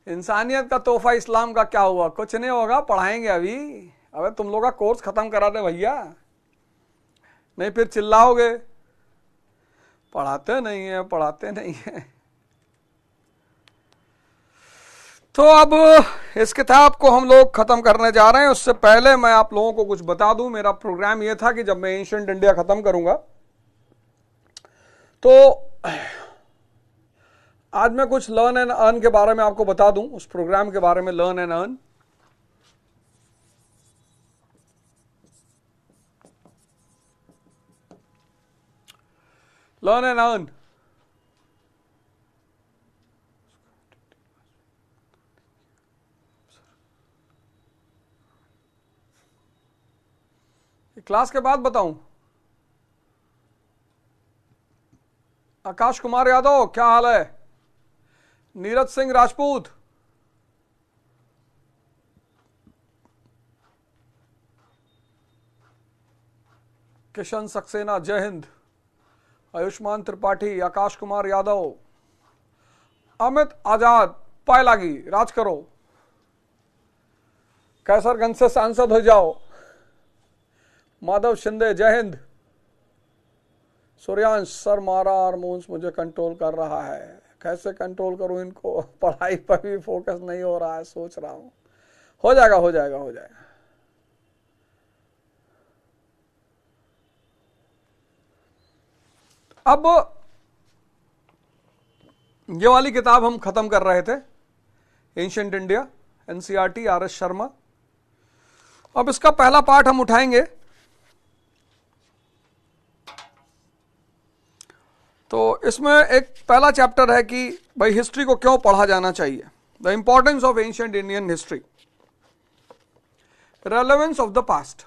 इंसानियत का तोहफा इस्लाम का क्या हुआ? कुछ नहीं होगा, पढ़ाएंगे अभी। अबे तुम लोग का कोर्स खत्म करा दे भैया, नहीं फिर चिल्लाओगे पढ़ाते नहीं है पढ़ाते नहीं है। तो अब इस किताब को हम लोग खत्म करने जा रहे हैं। उससे पहले मैं आप लोगों को कुछ बता दूं। मेरा प्रोग्राम यह था कि जब मैं एंशिएंट इंडिया खत्म करूंगा तो आज मैं कुछ लर्न एंड अर्न के बारे में आपको बता दूं, उस प्रोग्राम के बारे में, learn and earn. Learn and earn class के बाद बताऊं। आकाश कुमार यादव क्या हाल है? नीरज सिंह राजपूत, किशन सक्सेना जय हिंद, आयुष्मान त्रिपाठी, आकाश कुमार यादव, अमित आजाद, पायलागी राज करो, कैसरगंज से सांसद हो जाओ, माधव शिंदे जय हिंद, सूर्यांश सर मारा हारमोन्स मुझे कंट्रोल कर रहा है, कैसे कंट्रोल करूं इनको, पढ़ाई पर भी फोकस नहीं हो रहा है, सोच रहा हूं। हो जाएगा हो जाएगा हो जाएगा। अब ये वाली किताब हम खत्म कर रहे थे, ancient India, NCERT, R S Sharma. अब इसका पहला पार्ट हम उठाएंगे। तो इसमें एक पहला चैप्टर है कि भाई हिस्ट्री को क्यों पढ़ा जाना चाहिए, the importance of ancient Indian history, relevance of the past.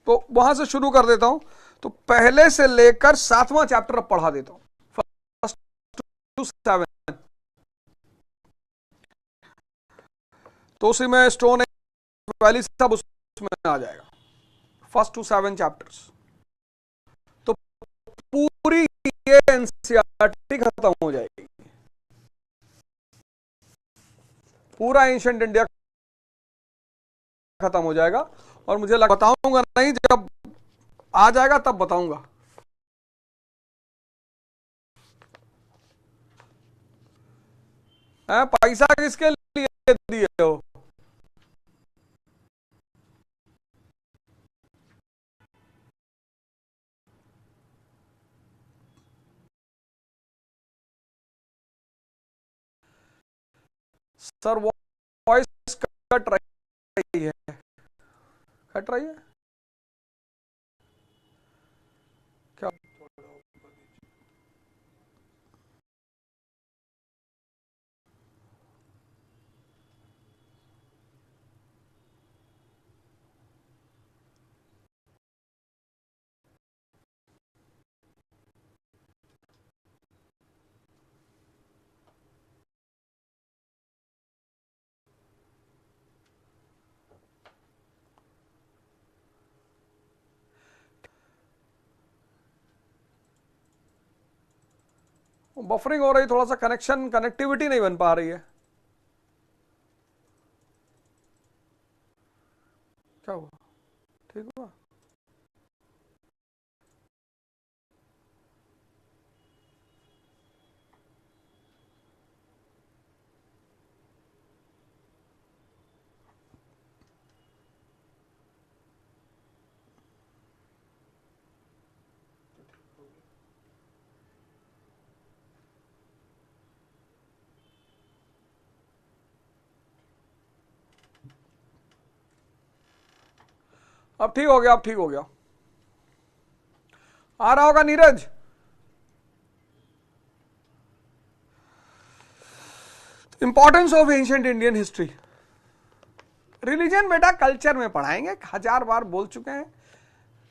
तो वहां से शुरू कर देता हूं। तो पहले से लेकर 7वां चैप्टर अब पढ़ा देता हूं, फर्स्ट टू 7। तो उसी में स्टोन वैली सब उसमें आ जाएगा, फर्स्ट टू 7 चैप्टर्स। तो पूरी ये एनसीईआरटी खत्म हो जाएगी, पूरा एंशिएंट इंडिया खत्म हो जाएगा। और मुझे बताऊंगा नहीं, जब आ जाएगा तब बताऊंगा। पैसा किसके लिए दिए हो? सर वॉइस कट रही है, कट रही है क्या? बफरिंग हो रही, थोड़ा सा कनेक्टिविटी नहीं बन पा रही है। क्या हुआ? ठीक हुआ? अब ठीक हो गया, अब ठीक हो गया। आ रहा होगा Neeraj? Importance of ancient Indian history. Religion बेटा कल्चर में पढ़ाएंगे, 1000 बार बोल चुके हैं।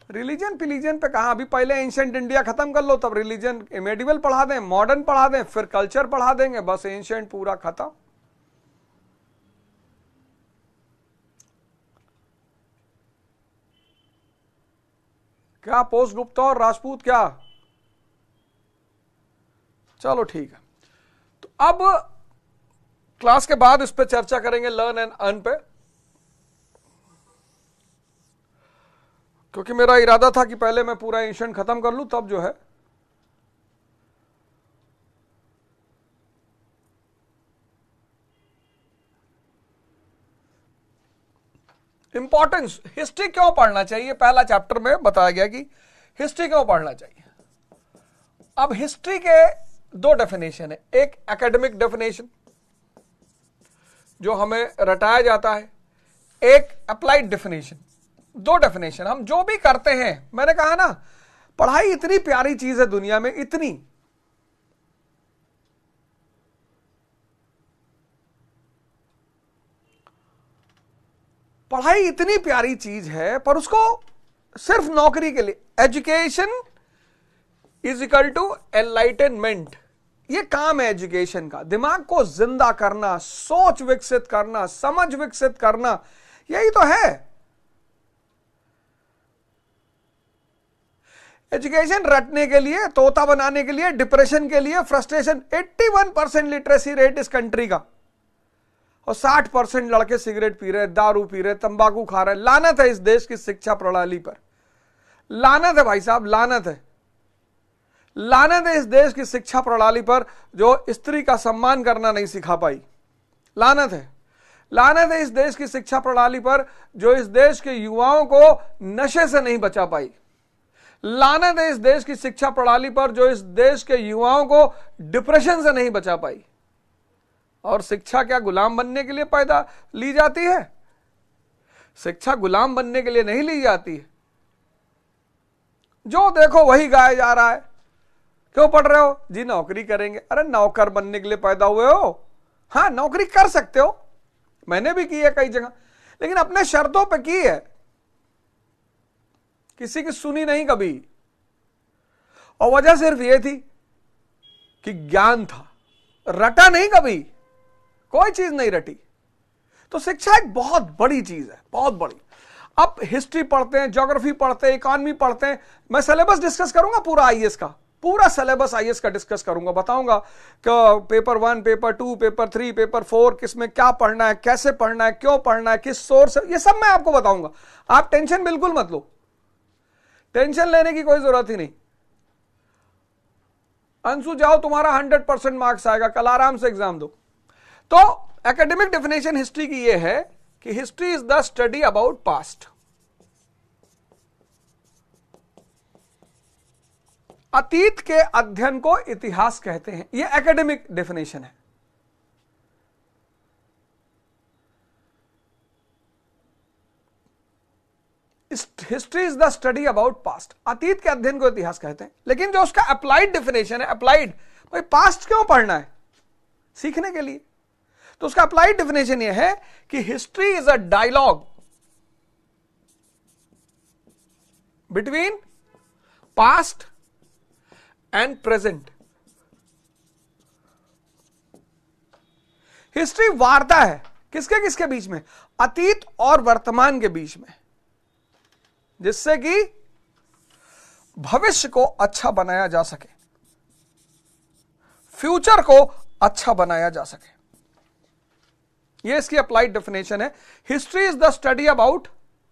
रिलीजन पिलीजन पे कहां, अभी पहले एंशिएंट इंडिया खत्म कर लो, तब रिलीजन मेडिवल पढ़ा दें, मॉडर्न पढ़ा दें, फिर कल्चर पढ़ा देंगे, बस एंशिएंट पूरा खत्म। क्या पोस्ट गुप्ता और राजपूत क्या? चलो ठीक है, तो अब क्लास के बाद इस पे चर्चा करेंगे लर्न एंड अर्न पे, क्योंकि मेरा इरादा था कि पहले मैं पूरा एंशिएंट खत्म कर लूं, तब जो है इंपॉर्टेंस, हिस्ट्री क्यों पढ़ना चाहिए, पहला चैप्टर में बताया गया कि हिस्ट्री क्यों पढ़ना चाहिए। अब हिस्ट्री के दो डेफिनेशन है, एक एकेडमिक डेफिनेशन जो हमें रटाया जाता है, एक अप्लाइड डेफिनेशन। दो डेफिनेशन, हम जो भी करते हैं, मैंने कहा ना पढ़ाई इतनी प्यारी चीज है दुनिया में, इतनी, पढ़ाई इतनी प्यारी चीज है, पर उसको सिर्फ नौकरी के लिए, education is equal to enlightenment, ये काम है एजुकेशन का, दिमाग को जिंदा करना, सोच विकसित करना, समझ विकसित करना, यही तो है एजुकेशन। रटने के लिए, तोता बनाने के लिए, डिप्रेशन के लिए, फ्रस्ट्रेशन। 81% लिटरेसी रेट इस कंट्री का, और 60% लड़के सिगरेट पी रहे, दारू पी रहे, तंबाकू खा रहे। लानत है इस देश की शिक्षा प्रणाली पर, लानत है भाई साहब, लानत है, लानत है इस देश की शिक्षा प्रणाली पर जो स्त्री का सम्मान करना नहीं सिखा पाई। लानत है, लानत है इस देश की शिक्षा प्रणाली पर जो इस देश के युवाओं को नशे से नहीं बचा पाई। लानत है इस देश की शिक्षा प्रणाली पर जो इस देश के युवाओं को डिप्रेशन से नहीं बचा पाई। और शिक्षा क्या गुलाम बनने के लिए पैदा ली जाती है? शिक्षा गुलाम बनने के लिए नहीं ली जाती है। जो देखो वही गाया जा रहा है। क्यों पढ़ रहे हो जी? नौकरी करेंगे। अरे नौकर बनने के लिए पैदा हुए हो? हाँ, नौकरी कर सकते हो, मैंने भी की है कई जगह, लेकिन अपने शर्तों पे की है, किसी की सुनी नहीं कभी। और वजह सिर्फ यह थी कि ज्ञान था, रटा नहीं कभी, कोई चीज नहीं रटी। तो शिक्षा एक बहुत बड़ी चीज है, बहुत बड़ी। अब हिस्ट्री पढ़ते हैं, ज्योग्राफी पढ़ते हैं, इकोनॉमी पढ़ते हैं। मैं सिलेबस डिस्कस करूंगा पूरा आईएएस का, पूरा सिलेबस आईएएस का डिस्कस करूंगा, बताऊंगा कि पेपर 1, पेपर 2, पेपर 3, पेपर 4 किसमें क्या पढ़ना है, कैसे पढ़ना है, क्यों पढ़ना है, किस सोर्स, ये सब मैं आपको बताऊंगा। आप टेंशन बिल्कुल मत लो, टेंशन लेने की कोई जरूरत ही नहीं। अंशु जाओ, तुम्हारा 100% मार्क्स आएगा, कल आराम से एग्जाम दो। तो एकेडमिक डेफिनेशन हिस्ट्री की यह है कि history is the study about past. अतीत के अध्ययन को इतिहास कहते हैं, यह एकेडमिक डेफिनेशन है। History is the study about past, अतीत के अध्ययन को इतिहास कहते हैं। लेकिन जो उसका अप्लाइड डेफिनेशन है, अप्लाइड, भाई पास्ट क्यों पढ़ना है? सीखने के लिए। तो उसका अप्लाइड डेफिनेशन यह है कि history is a dialogue between past and present. History वार्ता है किसके किसके बीच में? अतीत और वर्तमान के बीच में, जिससे कि भविष्य को अच्छा बनाया जा सके, फ्यूचर को अच्छा बनाया जा सके। यह इसकी अप्लाइड डेफिनेशन है। History is the study about,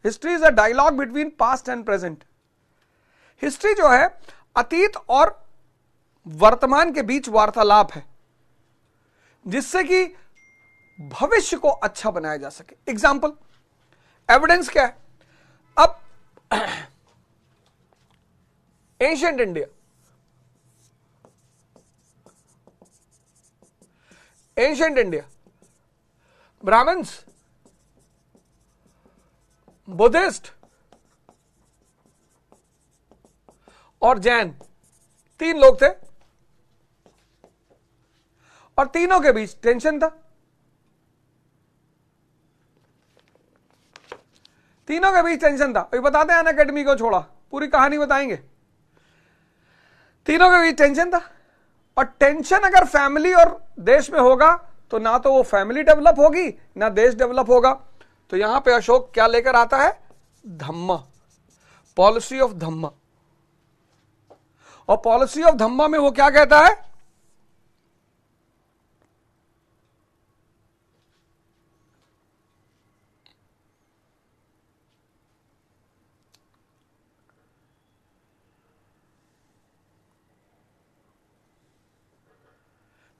history is a dialogue between past and present. History जो है अतीत और वर्तमान के बीच वार्तालाप है, जिससे कि भविष्य को अच्छा बनाया जा सके। एग्जाम्पल, एविडेंस क्या है? अब ancient India, ancient India, Brahmins, Buddhist और जैन, 3 लोग थे और तीनों के बीच टेंशन था। तीनों के बीच टेंशन था। अभी बताते हैं अनअकैडमी को छोड़ा, पूरी कहानी बताएंगे। तीनों के बीच टेंशन था, और टेंशन अगर फैमिली और देश में होगा तो ना तो वो फैमिली डेवलप होगी ना देश डेवलप होगा। तो यहां पे अशोक क्या लेकर आता है? धम्मा, पॉलिसी ऑफ धम्मा। और पॉलिसी ऑफ धम्मा में वो क्या कहता है?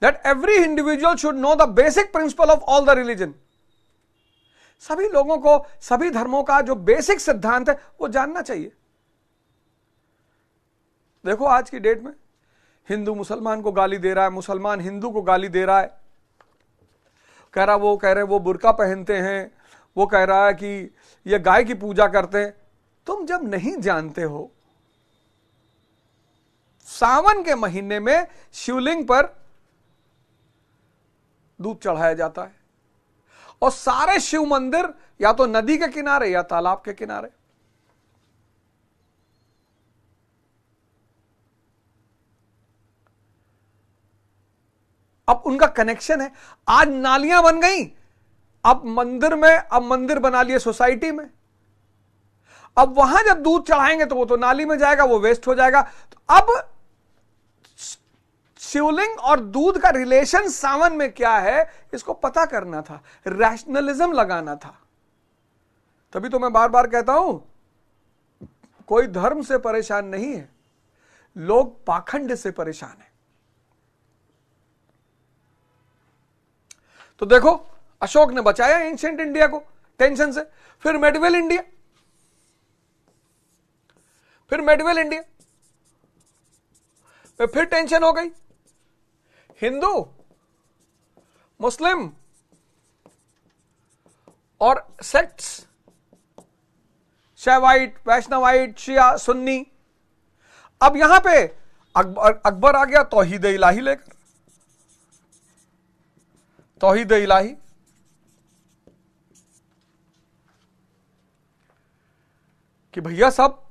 that every individual should know the basic principle of all the religion। सभी लोगों को सभी धर्मों का जो बेसिक सिद्धांत है वो जानना चाहिए। देखो आज की डेट में हिंदू मुसलमान को गाली दे रहा है, मुसलमान हिंदू को गाली दे रहा है, कह रहे वो बुर्का पहनते हैं, वो कह रहा है कि ये गाय की पूजा करते हैं। तुम जब नहीं जानते हो, सावन के महीने में शिवलिंग पर दूध चढ़ाया जाता है, और सारे शिव मंदिर या तो नदी के किनारे या तालाब के किनारे। अब उनका कनेक्शन है। आज नालियां बन गई, अब मंदिर बना लिए सोसाइटी में। अब वहां जब दूध चढ़ाएंगे तो वो तो नाली में जाएगा, वो वेस्ट हो जाएगा। तो अब शिवलिंग और दूध का रिलेशन सावन में क्या है, इसको पता करना था, रैशनलिज्म लगाना था। तभी तो मैं बार बार कहता हूं, कोई धर्म से परेशान नहीं है, लोग पाखंड से परेशान है। तो देखो अशोक ने बचाया एंशिएंट इंडिया को टेंशन से। फिर मेडिवल इंडिया में फिर टेंशन हो गई। हिंदू, मुस्लिम और सेक्ट्स, शैवाइट, वैष्णवाइट, शिया, सुन्नी। अब यहां पे अकबर आ गया तौहीद इलाही लेकर, तौहीद इलाही। कि भैया सब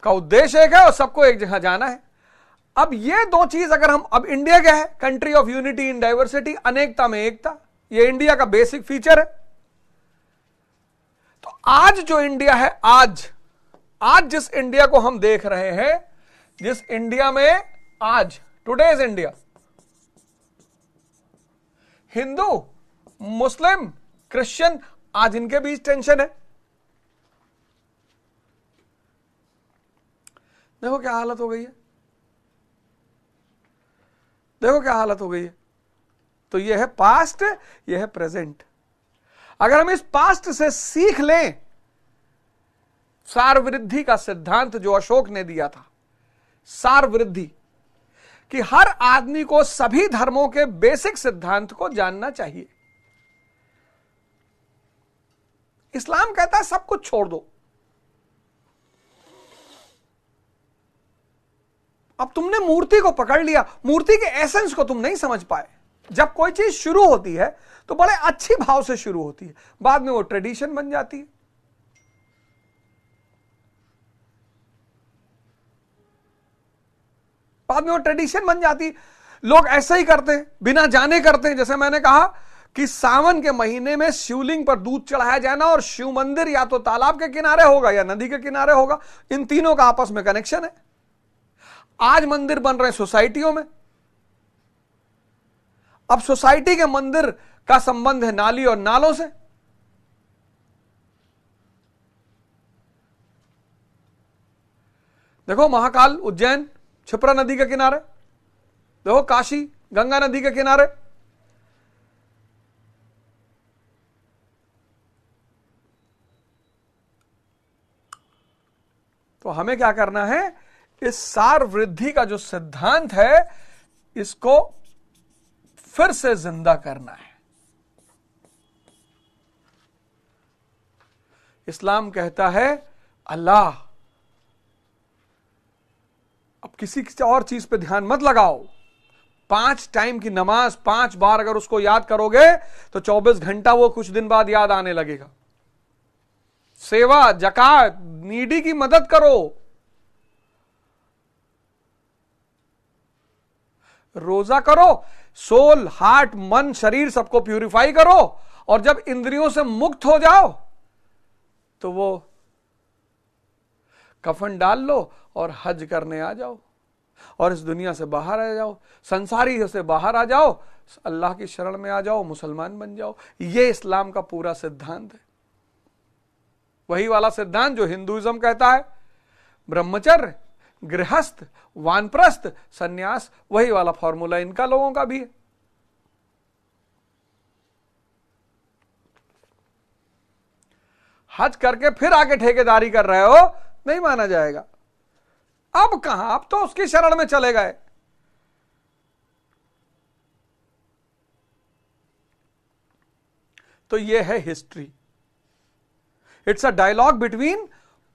का उद्देश्य एक है और सबको एक जगह जाना है। अब ये दो चीज अगर हम, अब इंडिया क्या है? Country of unity in diversity, अनेकता में एकता। ये इंडिया का बेसिक फीचर है। तो आज जो इंडिया है, आज जिस इंडिया को हम देख रहे हैं, जिस इंडिया में आज टुडेज इंडिया, हिंदू, मुस्लिम, क्रिश्चियन, आज इनके बीच टेंशन है। देखो क्या हालत हो गई है, देखो क्या हालत हो गई है। तो यह है पास्ट, यह है प्रेजेंट। अगर हम इस पास्ट से सीख लें, सार वृद्धि का सिद्धांत जो अशोक ने दिया था, सार वृद्धि, कि हर आदमी को सभी धर्मों के बेसिक सिद्धांत को जानना चाहिए। इस्लाम कहता है सब कुछ छोड़ दो। अब तुमने मूर्ति को पकड़ लिया, मूर्ति के एसेंस को तुम नहीं समझ पाए। जब कोई चीज शुरू होती है तो बड़े अच्छी भाव से शुरू होती है, बाद में वो ट्रेडिशन बन जाती है। बाद में वो ट्रेडिशन बन जाती है। लोग ऐसा ही करते हैं, बिना जाने करते हैं। जैसे मैंने कहा कि सावन के महीने में शिवलिंग पर दूध चढ़ाया जाना, और शिव मंदिर या तो तालाब के किनारे होगा या नदी के किनारे होगा। इन तीनों का आपस में कनेक्शन है। आज मंदिर बन रहे हैं सोसाइटियों में। अब सोसाइटी के मंदिर का संबंध है नाली और नालों से। देखो महाकाल, उज्जैन, क्षिप्रा नदी के किनारे, देखो काशी, गंगा नदी के किनारे। तो हमें क्या करना है? इस सार वृद्धि का जो सिद्धांत है, इसको फिर से जिंदा करना है। इस्लाम कहता है अल्लाह। अब किसी और चीज पे ध्यान मत लगाओ। 5 टाइम की नमाज 5 बार अगर उसको याद करोगे तो 24 घंटा वो कुछ दिन बाद याद आने लगेगा। सेवा, जकात, नीडी की मदद करो, रोजा करो, सोल, हार्ट, मन, शरीर सबको प्यूरिफाई करो, और जब इंद्रियों से मुक्त हो जाओ तो वो कफन डाल लो और हज करने आ जाओ और इस दुनिया से बाहर आ जाओ, संसारी से बाहर आ जाओ, अल्लाह की शरण में आ जाओ, मुसलमान बन जाओ। ये इस्लाम का पूरा सिद्धांत है। वही वाला सिद्धांत जो हिंदुइज्म कहता है, ब्रह्मचर्य, गृहस्थ, वानप्रस्थ, सन्यास, वही वाला फॉर्मूला इनका लोगों का भी है। हज करके फिर आके ठेकेदारी कर रहे हो, नहीं माना जाएगा। अब कहां, अब तो उसकी शरण में चले गए। तो यह है history. It's a dialogue between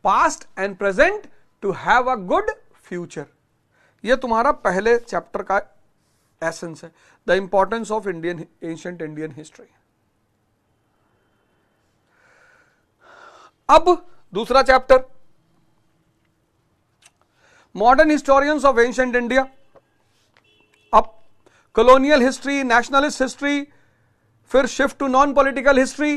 past and present to have a good future. यह तुम्हारा पहले चैप्टर का एसेंस है, the importance of Indian, ancient Indian history. अब दूसरा chapter, modern historians of ancient India. अब कॉलोनियल हिस्ट्री, नेशनलिस्ट हिस्ट्री, फिर shift to non political history.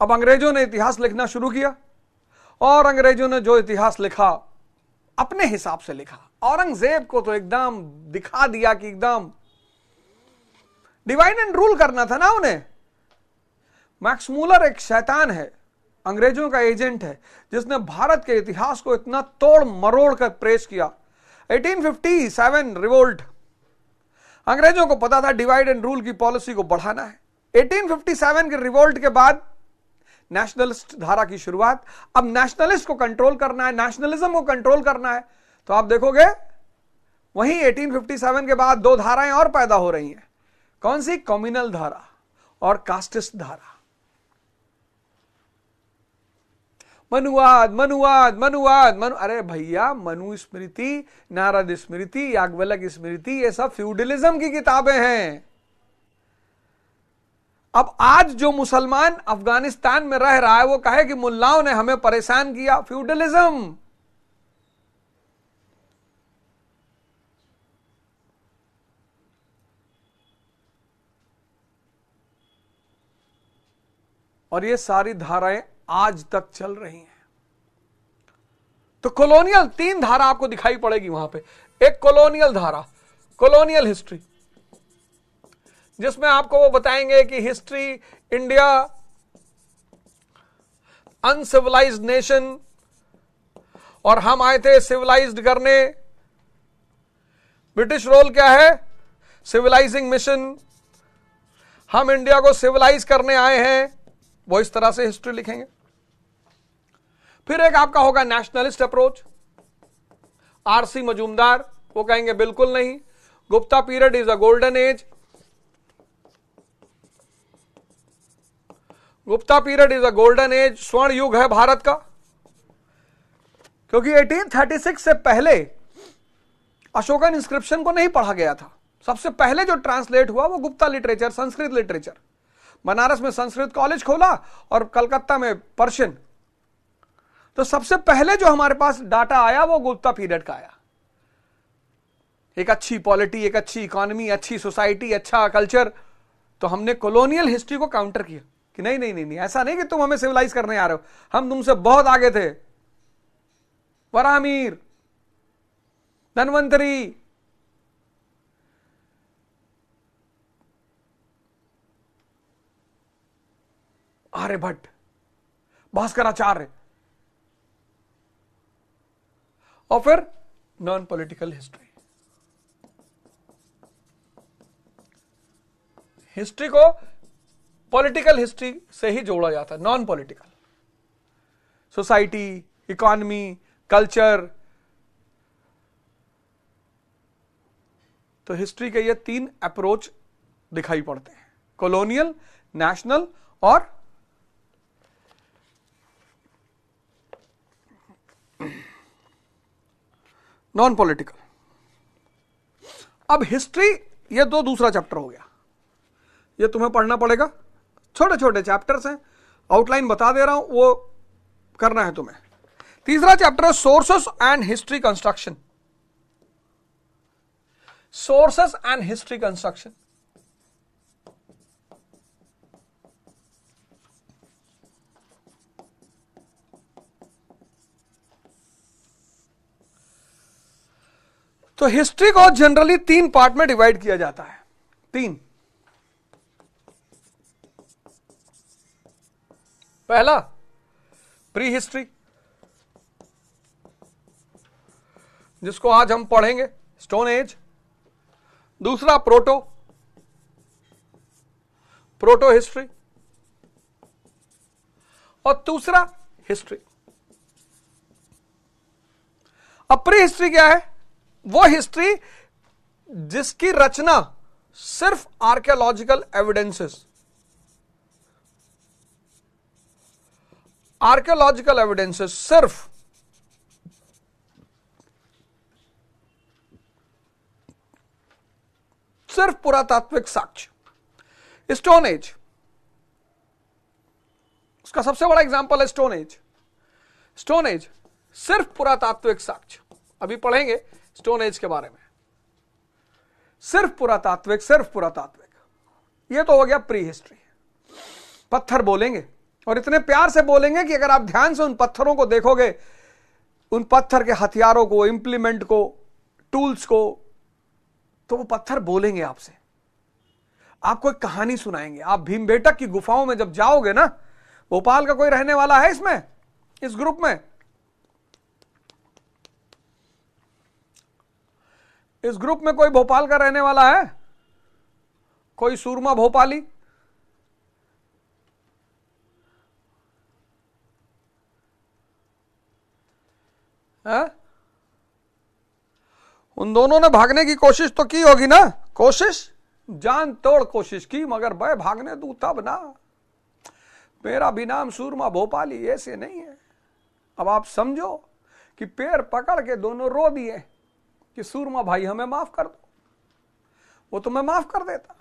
अब अंग्रेजों ने इतिहास लिखना शुरू किया और अंग्रेजों ने जो इतिहास लिखा अपने हिसाब से लिखा। औरंगजेब को तो एकदम दिखा दिया कि एकदम डिवाइड एंड रूल करना था ना उन्हें। मैक्स मूलर एक शैतान है, अंग्रेजों का एजेंट है, जिसने भारत के इतिहास को इतना तोड़ मरोड़ कर पेश किया। 1857 रिवोल्ट, अंग्रेजों को पता था डिवाइड एंड रूल की पॉलिसी को बढ़ाना है। 1857 के रिवोल्ट के बाद नेशनलिस्ट धारा की शुरुआत। अब नेशनलिस्ट को कंट्रोल करना है, नेशनलिज्म को कंट्रोल करना है। तो आप देखोगे वहीं 1857 के बाद दो धाराएं और पैदा हो रही हैं। कौन सी? कम्युनल धारा और कास्टिस्ट धारा। मनुवाद मनुवाद मनुवाद मनु, अरे भैया, मनु स्मृति, नारद स्मृति, याज्ञवल्क्य स्मृति, ये सब फ्यूडलिज्म की किताबें हैं। अब आज जो मुसलमान अफगानिस्तान में रह रहा है वो कहे कि मुल्लाओं ने हमें परेशान किया, फ्यूडलिज्म। और ये सारी धाराएं आज तक चल रही हैं। तो कॉलोनियल, तीन धारा आपको दिखाई पड़ेगी वहां पे। एक कॉलोनियल धारा, कॉलोनियल हिस्ट्री, जिसमें आपको वो बताएंगे कि हिस्ट्री, इंडिया अनसिविलाइज्ड नेशन और हम आए थे सिविलाइज्ड करने। ब्रिटिश रोल क्या है? Civilising mission. हम इंडिया को सिविलाइज करने आए हैं, वो इस तरह से हिस्ट्री लिखेंगे। फिर एक आपका होगा नेशनलिस्ट अप्रोच, आरसी मजूमदार, वो कहेंगे बिल्कुल नहीं, Gupta period is a golden age. Gupta period is a golden age, स्वर्ण युग है भारत का। क्योंकि 1836 से पहले अशोकन इंस्क्रिप्शन को नहीं पढ़ा गया था। सबसे पहले जो ट्रांसलेट हुआ वो गुप्ता लिटरेचर, संस्कृत लिटरेचर। बनारस में संस्कृत कॉलेज खोला और कलकत्ता में पर्शियन। तो सबसे पहले जो हमारे पास डाटा आया वो गुप्ता पीरियड का आया। एक अच्छी पॉलिटी, एक अच्छी इकोनॉमी, अच्छी सोसाइटी, अच्छा कल्चर। तो हमने कॉलोनियल हिस्ट्री को काउंटर किया कि नहीं नहीं नहीं नहीं, ऐसा नहीं कि तुम हमें सिविलाइज करने आ रहे हो, हम तुमसे बहुत आगे थे। वराहमीर, धन्वंतरी, आर्यभट्ट, भास्कराचार्य, और फिर नॉन पॉलिटिकल हिस्ट्री। हिस्ट्री को पॉलिटिकल हिस्ट्री से ही जोड़ा जाता है। Non political, society, economy, culture. तो हिस्ट्री के ये तीन अप्रोच दिखाई पड़ते हैं, कॉलोनियल, नेशनल और नॉन पॉलिटिकल। अब हिस्ट्री, ये तो दूसरा चैप्टर हो गया, ये तुम्हें पढ़ना पड़ेगा। छोटे छोटे चैप्टर्स हैं, आउटलाइन बता दे रहा हूं, वो करना है तुम्हें। तीसरा चैप्टर है sources and history construction. Sources and history construction. तो हिस्ट्री को जनरली 3 पार्ट में डिवाइड किया जाता है। 3। पहला प्री हिस्ट्री, जिसको आज हम पढ़ेंगे, स्टोन एज। दूसरा प्रोटो हिस्ट्री। और दूसरा हिस्ट्री। अब प्री हिस्ट्री क्या है? वो हिस्ट्री जिसकी रचना सिर्फ आर्कियोलॉजिकल एविडेंसेस सिर्फ पुरातात्विक साक्ष्य। स्टोन एज उसका सबसे बड़ा एग्जांपल है। स्टोन एज सिर्फ पुरातात्विक साक्ष्य। अभी पढ़ेंगे स्टोन एज के बारे में। सिर्फ पुरातात्विक। यह तो हो गया प्री हिस्ट्री। पत्थर बोलेंगे और इतने प्यार से बोलेंगे कि अगर आप ध्यान से उन पत्थरों को देखोगे, उन पत्थर के हथियारों को, इंप्लीमेंट को, टूल्स को, तो वो पत्थर बोलेंगे आपसे, आपको एक कहानी सुनाएंगे। आप भीमबेटक की गुफाओं में जब जाओगे ना, भोपाल का कोई रहने वाला है इसमें, इस ग्रुप में? इस ग्रुप में कोई भोपाल का रहने वाला है? कोई सूरमा भोपाली? है? उन दोनों ने भागने की कोशिश तो की होगी ना, जान तोड़ कोशिश की, मगर भाई भागने दूं तब ना। मेरा भी नाम सूरमा भोपाली ऐसे नहीं है। अब आप समझो कि पैर पकड़ के दोनों रो दिए कि सूरमा भाई हमें माफ कर दो। वो तो मैं माफ कर देता,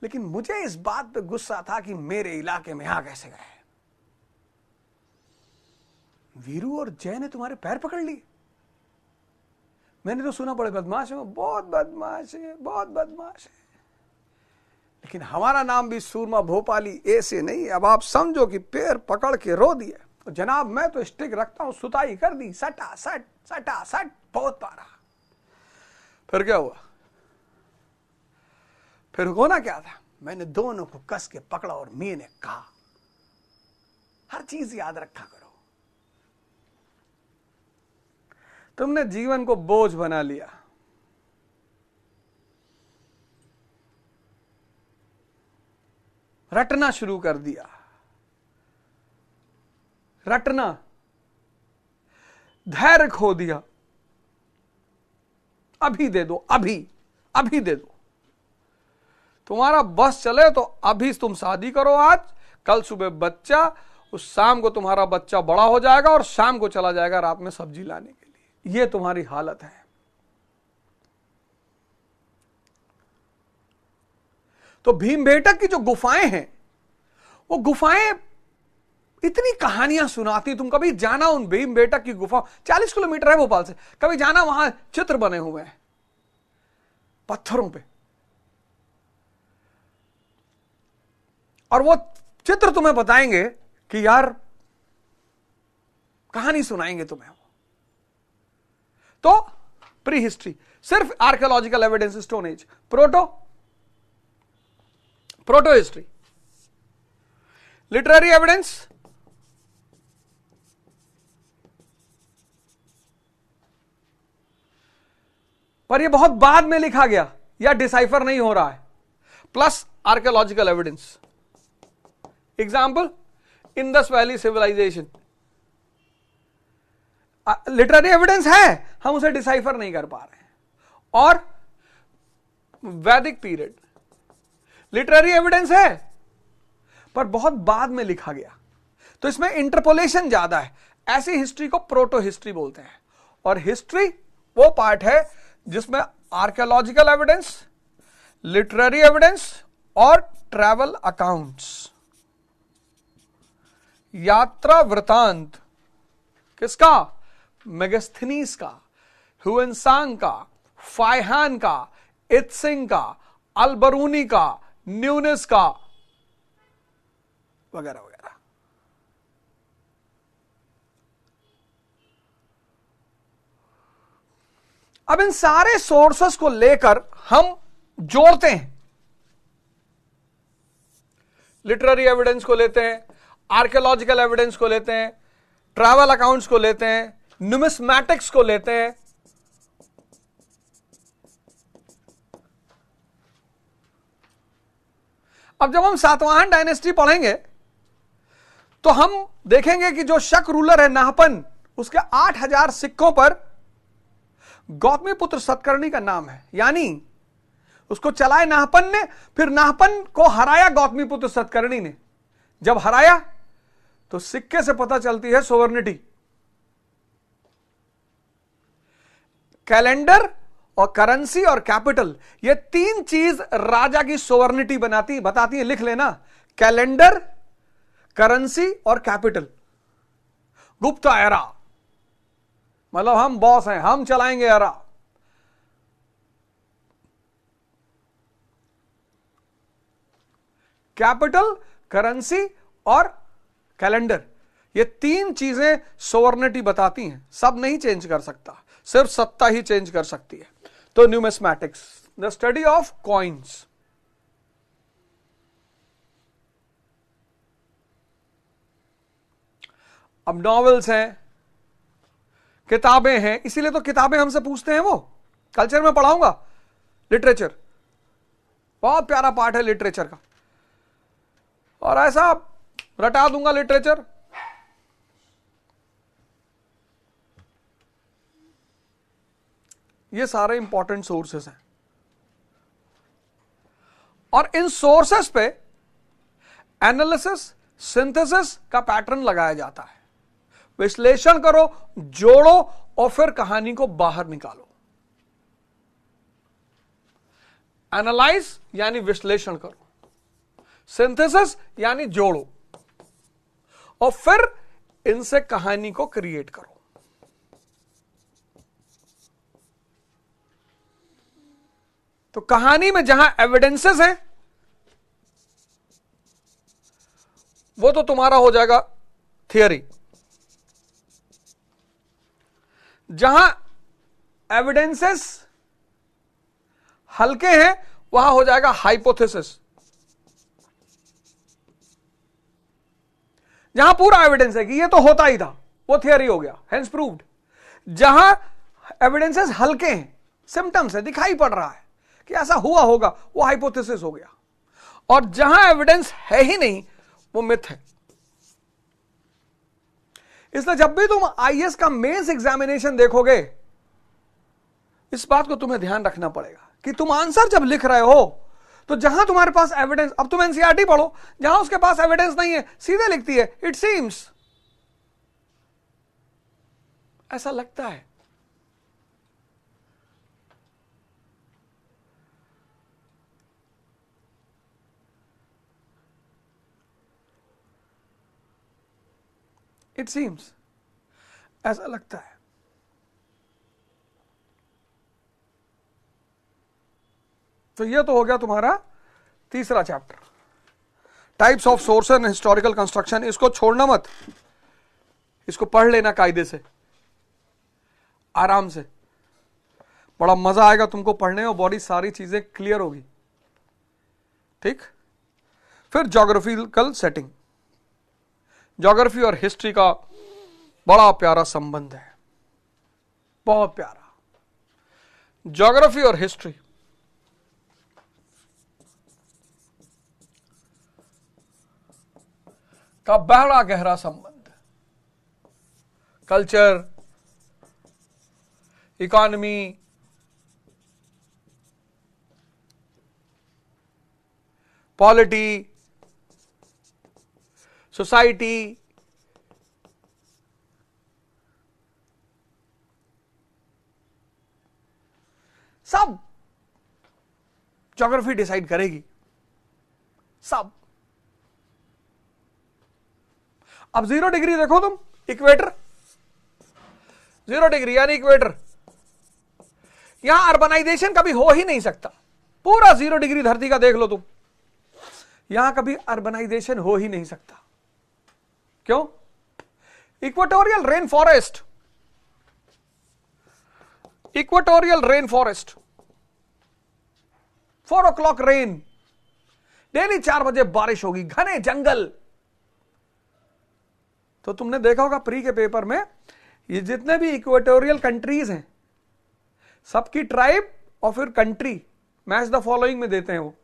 लेकिन मुझे इस बात पे गुस्सा था कि मेरे इलाके में आ कैसे गए। वीरू और जय ने तुम्हारे पैर पकड़ लिए? मैंने तो सुना बड़े बदमाश है, बहुत बदमाश है, लेकिन हमारा नाम भी सूरमा भोपाली ऐसे नहीं। अब आप समझो कि पैर पकड़ के रो दिए। तो जनाब मैं तो स्टिक रखता हूं, सुताई कर दी, सटा सट बहुत पारा। फिर क्या हुआ? फिर होना क्या था? मैंने दोनों को कस के पकड़ा और मैंने कहा, हर चीज याद रखा करो। तुमने जीवन को बोझ बना लिया। रटना शुरू कर दिया। धैर्य खो दिया। अभी दे दो, अभी दे दो। तुम्हारा बस चले तो अभी तुम शादी करो आज, कल सुबह बच्चा, उस शाम को तुम्हारा बच्चा बड़ा हो जाएगा और शाम को चला जाएगा रात में सब्जी लाने के लिए। ये तुम्हारी हालत है। तो भीमबेटक की जो गुफाएं हैं, वो गुफाएं इतनी कहानियां सुनाती। तुम कभी जाना उन भीमबेटक की गुफा, 40 किलोमीटर है भोपाल से, कभी जाना, वहां चित्र बने हुए हैं पत्थरों पे, और वो चित्र तुम्हें बताएंगे कि यार कहानी सुनाएंगे तुम्हें। तो प्री हिस्ट्री सिर्फ archaeological evidence, stone age. Proto history, literary evidence, पर ये बहुत बाद में लिखा गया या डिसाइफर नहीं हो रहा है, plus archaeological evidence. Example, Indus valley civilisation, literary evidence है, हम उसे डिसाइफर नहीं कर पा रहे हैं। और वैदिक पीरियड, लिटरेरी एविडेंस है पर बहुत बाद में लिखा गया, तो इसमें इंटरपोलेशन ज्यादा है। ऐसी हिस्ट्री को प्रोटो हिस्ट्री बोलते हैं। और हिस्ट्री वो पार्ट है जिसमें आर्कियोलॉजिकल एविडेंस, लिटरेरी एविडेंस और ट्रैवल अकाउंट्स, यात्रा वृतांत किसका? मेगास्थनीज का, ह्यूएनसांग का, फाइहान का, इत्सिंग का, अलबरूनी का, न्यूनिस का, वगैरह वगैरह। अब इन सारे सोर्सेस को लेकर हम जोड़ते हैं, लिटरेरी एविडेंस को लेते हैं, आर्कियोलॉजिकल एविडेंस को लेते हैं, ट्रैवल अकाउंट्स को लेते हैं, न्यूमिस्मैटिक्स को लेते हैं, अब जब हम सातवाहन डायनेस्टी पढ़ेंगे तो हम देखेंगे कि जो शक रूलर है नाहपन, उसके 8000 सिक्कों पर गौतमीपुत्र सतकर्णी का नाम है, यानी उसको चलाए नाहपन ने, फिर नाहपन को हराया गौतमीपुत्र सतकर्णी ने। जब हराया तो सिक्के से पता चलती है सोवर्निटी। कैलेंडर और करेंसी और कैपिटल, ये तीन चीज राजा की सोवर्निटी बताती है, लिख लेना, कैलेंडर, करेंसी और कैपिटल। गुप्त एरा मतलब हम बॉस हैं, हम चलाएंगे एरा। कैपिटल, करेंसी और कैलेंडर, ये तीन चीजें सोवर्निटी बताती हैं, सब नहीं चेंज कर सकता, सिर्फ सत्ता ही चेंज कर सकती है। तो numismatics, the study of coins. अब नॉवेल्स हैं, किताबें हैं, इसीलिए तो किताबें हमसे पूछते हैं, वो कल्चर में पढ़ाऊंगा, लिटरेचर बहुत प्यारा पार्ट है लिटरेचर का, और ऐसा रटा दूंगा लिटरेचर। ये सारे इंपॉर्टेंट सोर्सेस हैं और इन सोर्सेस पे एनालिसिस, सिंथेसिस का पैटर्न लगाया जाता है। विश्लेषण करो, जोड़ो और फिर कहानी को बाहर निकालो। एनालाइज यानी विश्लेषण करो, सिंथेसिस यानी जोड़ो, और फिर इनसे कहानी को क्रिएट करो। तो कहानी में जहां एविडेंसेस हैं वो तो तुम्हारा हो जाएगा थियरी, जहां एविडेंसेस हल्के हैं वहां हो जाएगा हाइपोथेसिस। जहां पूरा एविडेंस है कि ये तो होता ही था, वो थियरी हो गया, हेंस प्रूव्ड। जहां एविडेंसेस हल्के हैं, सिम्टम्स है, दिखाई पड़ रहा है कि ऐसा हुआ होगा, वो हाइपोथेसिस हो गया। और जहां एविडेंस है ही नहीं, वो मिथ है। इसलिए जब भी तुम आईएएस का मेंस एग्जामिनेशन देखोगे, इस बात को तुम्हें ध्यान रखना पड़ेगा कि तुम आंसर जब लिख रहे हो तो जहां तुम्हारे पास एविडेंस, अब तुम एनसीईआरटी पढ़ो, जहां उसके पास एविडेंस नहीं है सीधे लिखती है इट सीम्स, ऐसा लगता है। इट सीम्स, ऐसा लगता है। तो यह तो हो गया तुम्हारा तीसरा chapter, types of source and historical construction. इसको छोड़ना मत, इसको पढ़ लेना कायदे से, आराम से, बड़ा मजा आएगा तुमको पढ़ने में, बॉडी सारी चीजें क्लियर होगी। ठीक, फिर ज्योग्राफिकल सेटिंग, ज्योग्राफी और हिस्ट्री का बड़ा प्यारा संबंध है, बहुत प्यारा। ज्योग्राफी और हिस्ट्री का बड़ा गहरा संबंध, कल्चर, इकोनॉमी, पॉलिटी, सोसाइटी, सब ज्योग्राफी डिसाइड करेगी, सब। अब 0 डिग्री देखो तुम, इक्वेटर, 0 डिग्री यानी इक्वेटर। यहां अर्बनाइजेशन कभी हो ही नहीं सकता, पूरा 0 डिग्री धरती का देख लो तुम, यहां कभी अर्बनाइजेशन हो ही नहीं सकता। क्यों? Equatorial rain forest, equatorial rain forest, 4 o'clock rain, daily 4 बजे बारिश होगी, घने जंगल। तो तुमने देखा होगा प्री के पेपर में, ये जितने भी इक्वेटोरियल कंट्रीज हैं, सबकी ट्राइब और फिर कंट्री मैच द फॉलोइंग में देते हैं वो।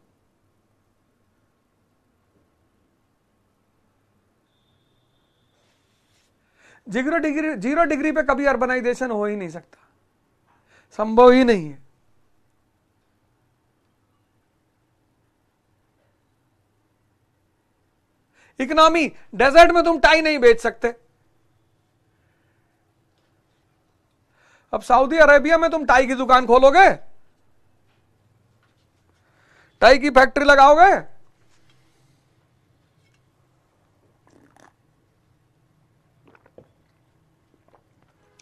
जीरो डिग्री पे कभी अर्बनाइजेशन हो ही नहीं सकता, संभव ही नहीं है। इकोनॉमी, डेजर्ट में तुम टाई नहीं बेच सकते। अब सऊदी अरेबिया में तुम टाई की दुकान खोलोगे, टाई की फैक्ट्री लगाओगे?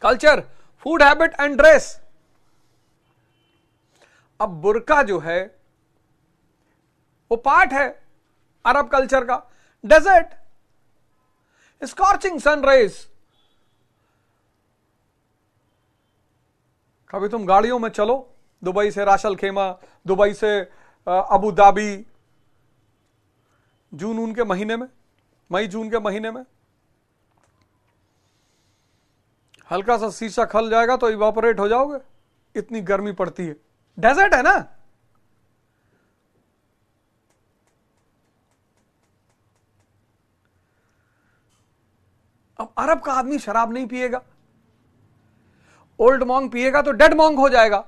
Culture, food habit and dress. अब बुर्का जो है वो पार्ट है अरब कल्चर का। डेजर्ट, स्कॉर्चिंग सनराइज, कभी तुम गाड़ियों में चलो, दुबई से राशल खेमा, दुबई से अबू धाबी, जून के महीने में, मई जून के महीने में हल्का सा शीशा खल जाएगा तो इवापोरेट हो जाओगे, इतनी गर्मी पड़ती है। डेजर्ट है ना। अब अरब का आदमी शराब नहीं पिएगा, ओल्ड मॉन्ग पिएगा तो डेड मॉन्ग हो जाएगा।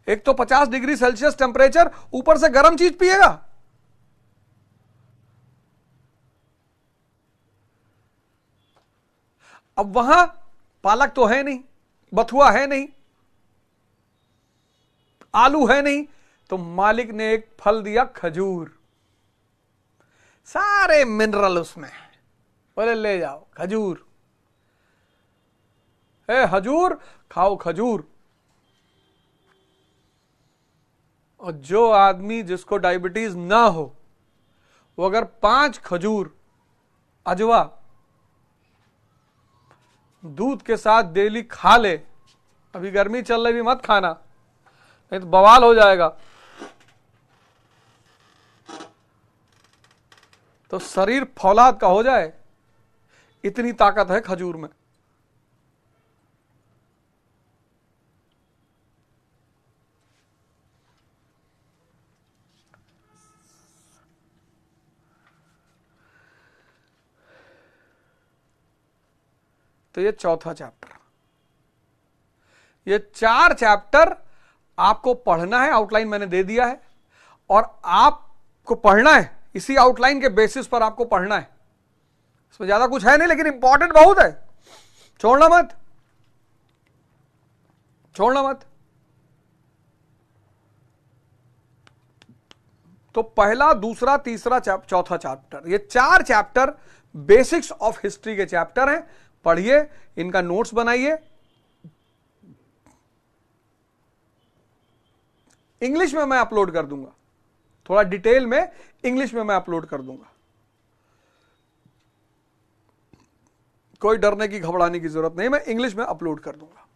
एक तो 50 डिग्री सेल्सियस टेम्परेचर, ऊपर से गर्म चीज पिएगा। अब वहां पालक तो है नहीं, बथुआ है नहीं, आलू है नहीं, तो मालिक ने एक फल दिया, खजूर। सारे मिनरल उसमें, बोले ले जाओ खजूर, है हजूर, खाओ खजूर। और जो आदमी जिसको डायबिटीज ना हो, वो अगर 5 खजूर अजवा दूध के साथ डेली खा ले, अभी गर्मी चल रही भी मत खाना, नहीं तो बवाल हो जाएगा, तो शरीर फौलाद का हो जाए, इतनी ताकत है खजूर में। तो ये चौथा चैप्टर, ये 4 चैप्टर आपको पढ़ना है, आउटलाइन मैंने दे दिया है, और आपको पढ़ना है, इसी आउटलाइन के बेसिस पर आपको पढ़ना है। इसमें ज्यादा कुछ है नहीं, लेकिन इंपॉर्टेंट बहुत है, छोड़ना मत, छोड़ना मत। तो पहला, दूसरा, तीसरा, चौथा चैप्टर, ये 4 चैप्टर बेसिक्स ऑफ हिस्ट्री के चैप्टर हैं। पढ़िए, इनका नोट्स बनाइए। इंग्लिश में मैं अपलोड कर दूंगा, थोड़ा डिटेल में इंग्लिश में मैं अपलोड कर दूंगा, कोई डरने की घबराने की जरूरत नहीं, मैं इंग्लिश में अपलोड कर दूंगा।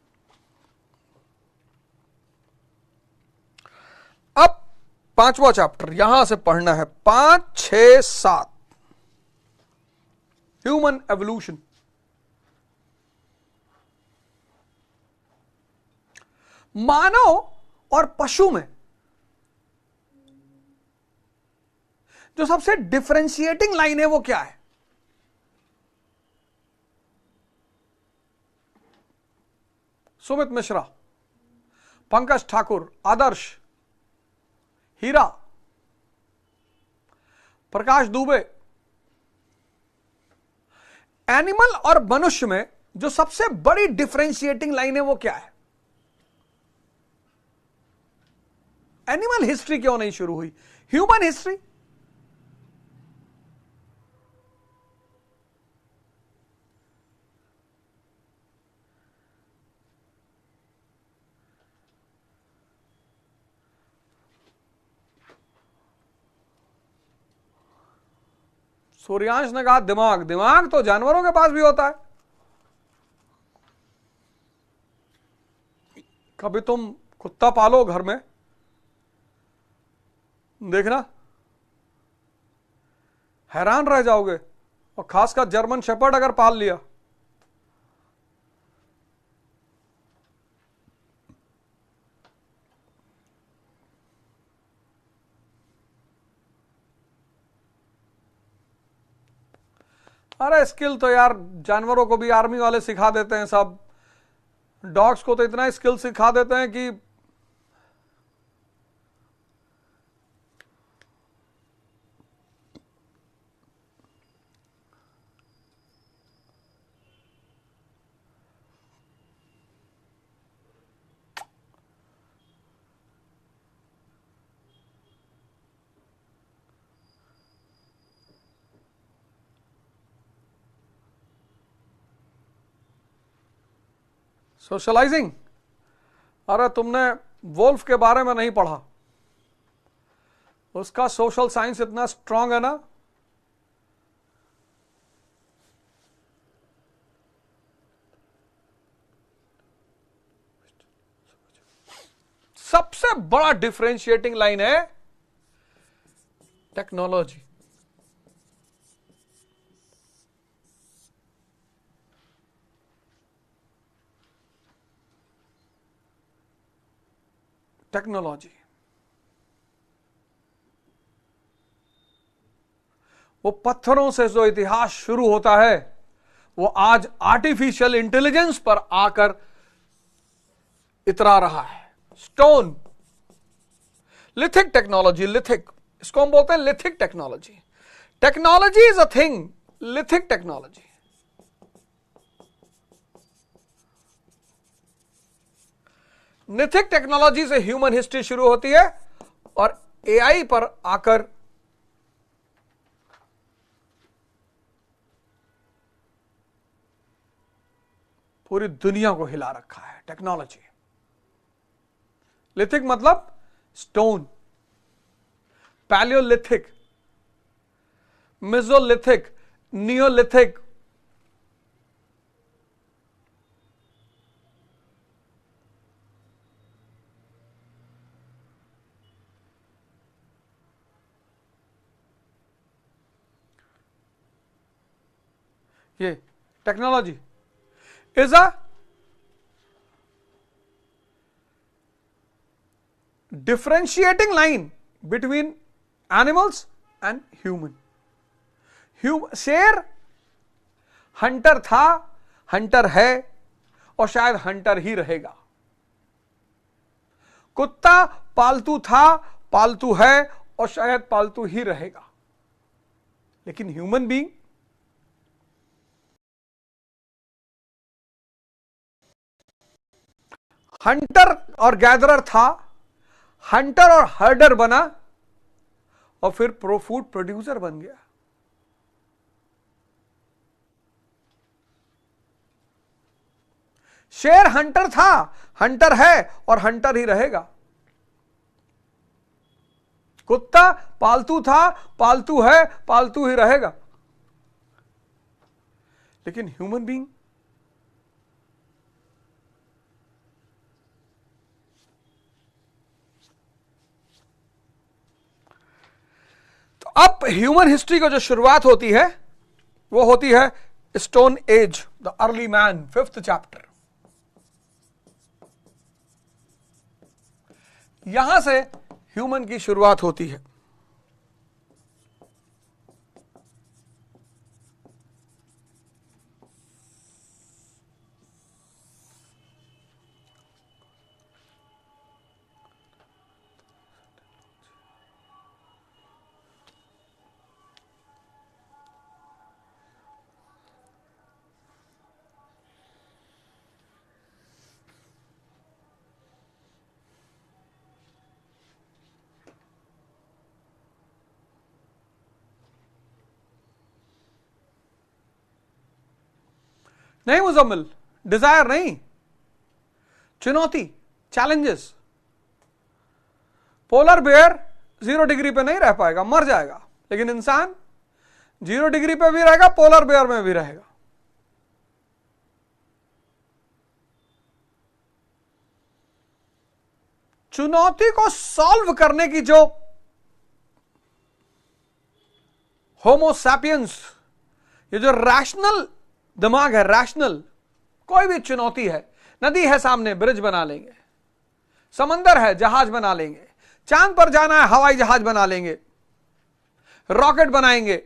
अब 5वां चैप्टर यहां से पढ़ना है, 5, 6, 7, ह्यूमन एवोल्यूशन। मानव और पशु में जो सबसे डिफरेंशिएटिंग लाइन है वो क्या है? सुमित मिश्रा, पंकज ठाकुर, आदर्श, हीरा, प्रकाश दुबे, एनिमल और मनुष्य में जो सबसे बड़ी डिफरेंशिएटिंग लाइन है वो क्या है? एनिमल हिस्ट्री क्यों नहीं शुरू हुई, ह्यूमन हिस्ट्री? सूर्यांश ने कहा दिमाग, दिमाग तो जानवरों के पास भी होता है। कभी तुम कुत्ता पालो घर में, देखना हैरान रह जाओगे, और खासकर जर्मन शेपर्ड अगर पाल लिया। अरे स्किल तो यार जानवरों को भी आर्मी वाले सिखा देते हैं सब, डॉग्स को तो इतना स्किल सिखा देते हैं कि सोशलाइजिंग। अरे तुमने वोल्फ के बारे में नहीं पढ़ा, उसका सोशल साइंस इतना स्ट्रांग है ना। सबसे बड़ा डिफरेंशिएटिंग लाइन है टेक्नोलॉजी। टेक्नोलॉजी, वो पत्थरों से जो इतिहास शुरू होता है वो आज आर्टिफिशियल इंटेलिजेंस पर आकर इतरा रहा है। स्टोन, लिथिक टेक्नोलॉजी, लिथिक, इसको हम बोलते हैं lithic technology. Technology is a thing, lithic technology. Lithic technology से ह्यूमन हिस्ट्री शुरू होती है और एआई पर आकर पूरी दुनिया को हिला रखा है टेक्नोलॉजी। लिथिक मतलब स्टोन, पैलियोलिथिक, मेसोलिथिक, नियोलिथिक। ये technology is a differentiating line between animals and human. शेर हंटर था, हंटर है और शायद हंटर ही रहेगा। कुत्ता पालतू था, पालतू है और शायद पालतू ही रहेगा। लेकिन ह्यूमन बीइंग हंटर और गैदरर था, हंटर और हर्डर बना और फिर फूड प्रोड्यूसर बन गया। शेर हंटर था, हंटर है और हंटर ही रहेगा। कुत्ता पालतू था, पालतू है, पालतू ही रहेगा। लेकिन ह्यूमन बीइंग अब ह्यूमन हिस्ट्री की जो शुरुआत होती है वो होती है stone age, the early man, 5th chapter. यहां से ह्यूमन की शुरुआत होती है। नहीं मुजम्मिल, डिजायर नहीं, चुनौती, चैलेंजेस। पोलर बेयर 0 डिग्री पे नहीं रह पाएगा, मर जाएगा। लेकिन इंसान 0 डिग्री पे भी रहेगा, पोलर बेयर में भी रहेगा। चुनौती को सॉल्व करने की जो होमो सैपियंस, ये जो रैशनल दिमाग है, रैशनल, कोई भी चुनौती है, नदी है सामने, ब्रिज बना लेंगे, समंदर है, जहाज बना लेंगे, चांद पर जाना है, हवाई जहाज बना लेंगे, रॉकेट बनाएंगे।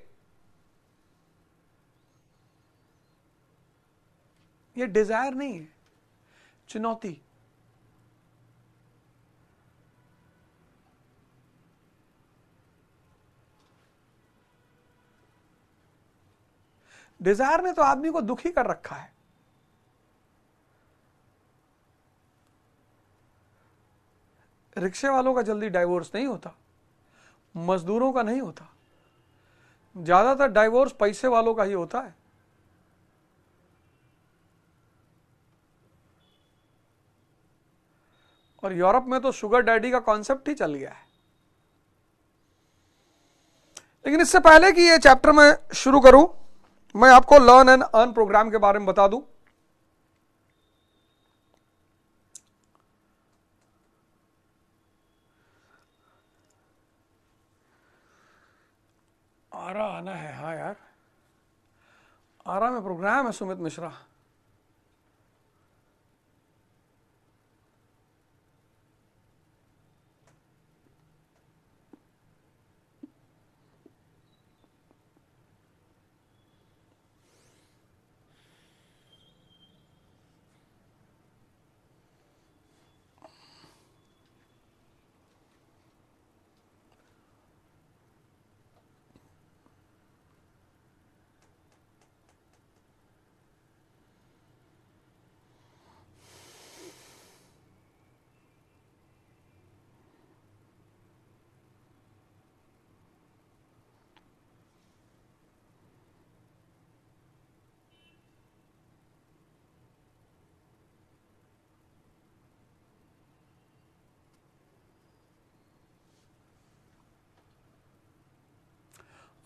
ये डिजायर नहीं है, चुनौती। डिजायर ने तो आदमी को दुखी कर रखा है। रिक्शे वालों का जल्दी डाइवोर्स नहीं होता, मजदूरों का नहीं होता, ज्यादातर डाइवोर्स पैसे वालों का ही होता है। और यूरोप में तो शुगर डैडी का कॉन्सेप्ट ही चल गया है। लेकिन इससे पहले कि ये चैप्टर मैं शुरू करूं, मैं आपको लर्न एंड अर्न प्रोग्राम के बारे में बता दूं। आरा आना है, हाँ यार, आरा में प्रोग्राम है सुमित मिश्रा।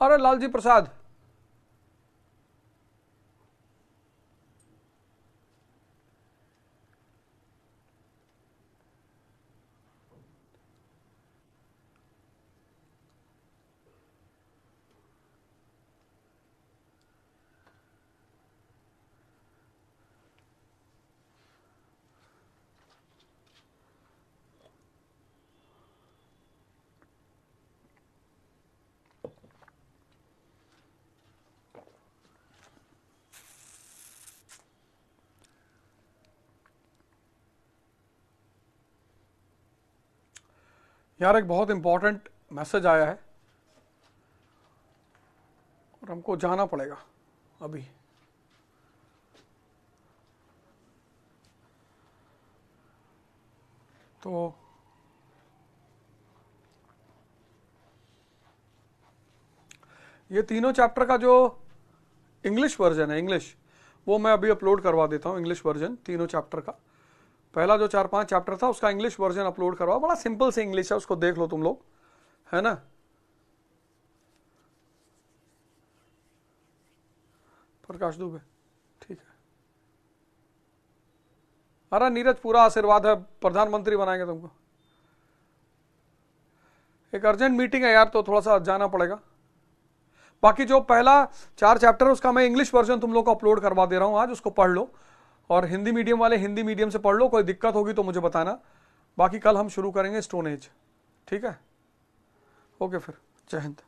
अरे लालजी प्रसाद, यार एक बहुत इंपॉर्टेंट मैसेज आया है और हमको जाना पड़ेगा अभी। तो ये तीनों चैप्टर का जो इंग्लिश वर्जन है, इंग्लिश, वो मैं अभी अपलोड करवा देता हूँ। इंग्लिश वर्जन तीनों चैप्टर का, पहला जो 4-5 चैप्टर था उसका इंग्लिश वर्जन अपलोड करवाओ। बड़ा सिंपल से इंग्लिश है, उसको देख लो तुम लोग, है ना। प्रकाश दुबे, ठीक है। अरे नीरज, पूरा आशीर्वाद है, प्रधानमंत्री बनाएंगे तुमको। एक अर्जेंट मीटिंग है यार, तो थोड़ा सा जाना पड़ेगा। बाकी जो पहला 4 चैप्टर है उसका मैं इंग्लिश वर्जन तुम लोग को अपलोड करवा दे रहा हूं आज, उसको पढ़ लो। और हिंदी मीडियम वाले हिंदी मीडियम से पढ़ लो, कोई दिक्कत होगी तो मुझे बताना। बाकी कल हम शुरू करेंगे स्टोन एज, ठीक है। ओके फिर, जय हिंद।